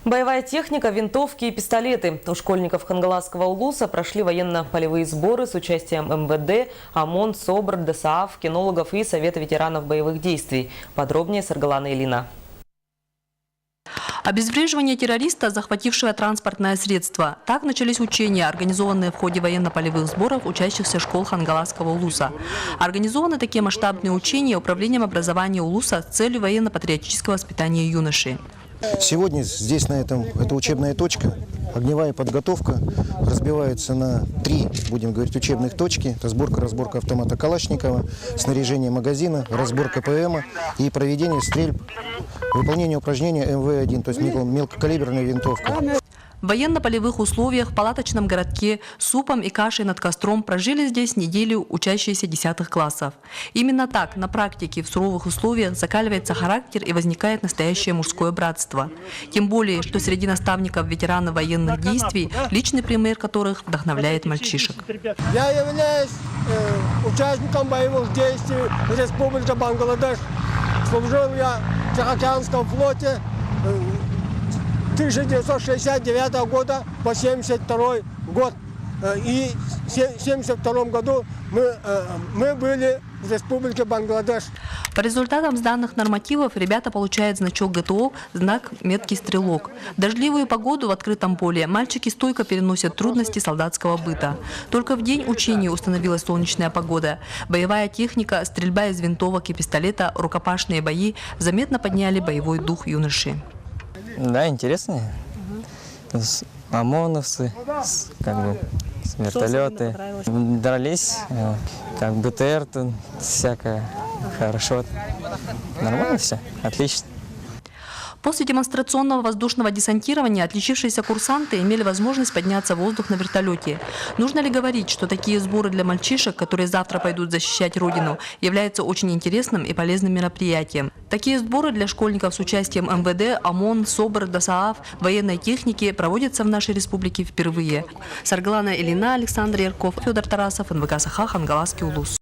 Боевая техника, винтовки и пистолеты. У школьников Хангаласского улуса прошли военно-полевые сборы с участием МВД, ОМОН, СОБР, ДСААФ, кинологов и Совета ветеранов боевых действий. Подробнее Саргалана Илина. Обезвреживание террориста, захватившего транспортное средство. Так начались учения, организованные в ходе военно-полевых сборов учащихся школ Хангаласского улуса. Организованы такие масштабные учения Управлением образования улуса с целью военно-патриотического воспитания юношей. Сегодня здесь, это учебная точка, огневая подготовка, разбивается на 3, будем говорить, учебных точки. Это разборка автомата Калашникова, снаряжение магазина, разборка ПМа и проведение стрельб, выполнение упражнения МВ-1, то есть мелкокалиберная винтовка. В военно-полевых условиях в палаточном городке с супом и кашей над костром прожили здесь неделю учащиеся 10 классов. Именно так, на практике, в суровых условиях закаливается характер и возникает настоящее мужское братство. Тем более, что среди наставников ветеранов военных действий, личный пример которых вдохновляет мальчишек. Я являюсь участником боевых действий Республики Бангладеш. Служил я в Тихоокеанском флоте 1969 года по 1972 год. И в 1972 году мы были в Республике Бангладеш. По результатам сданных нормативов ребята получают значок ГТО, знак «Меткий стрелок». В дождливую погоду в открытом поле мальчики стойко переносят трудности солдатского быта. Только в день учений установилась солнечная погода. Боевая техника, стрельба из винтовок и пистолета, рукопашные бои заметно подняли боевой дух юноши. Да, интересно. ОМОНовцы, с вертолеты. Дрались, БТР, всякое. Хорошо. Нормально все? Отлично. После демонстрационного воздушного десантирования отличившиеся курсанты имели возможность подняться в воздух на вертолете. Нужно ли говорить, что такие сборы для мальчишек, которые завтра пойдут защищать Родину, являются очень интересным и полезным мероприятием? Такие сборы для школьников с участием МВД, ОМОН, СОБР, ДСААФ, военной техники проводятся в нашей республике впервые. Саргалана Илина, Александр Ярков, Федор Тарасов, НВК Саха, Хангаласский улус.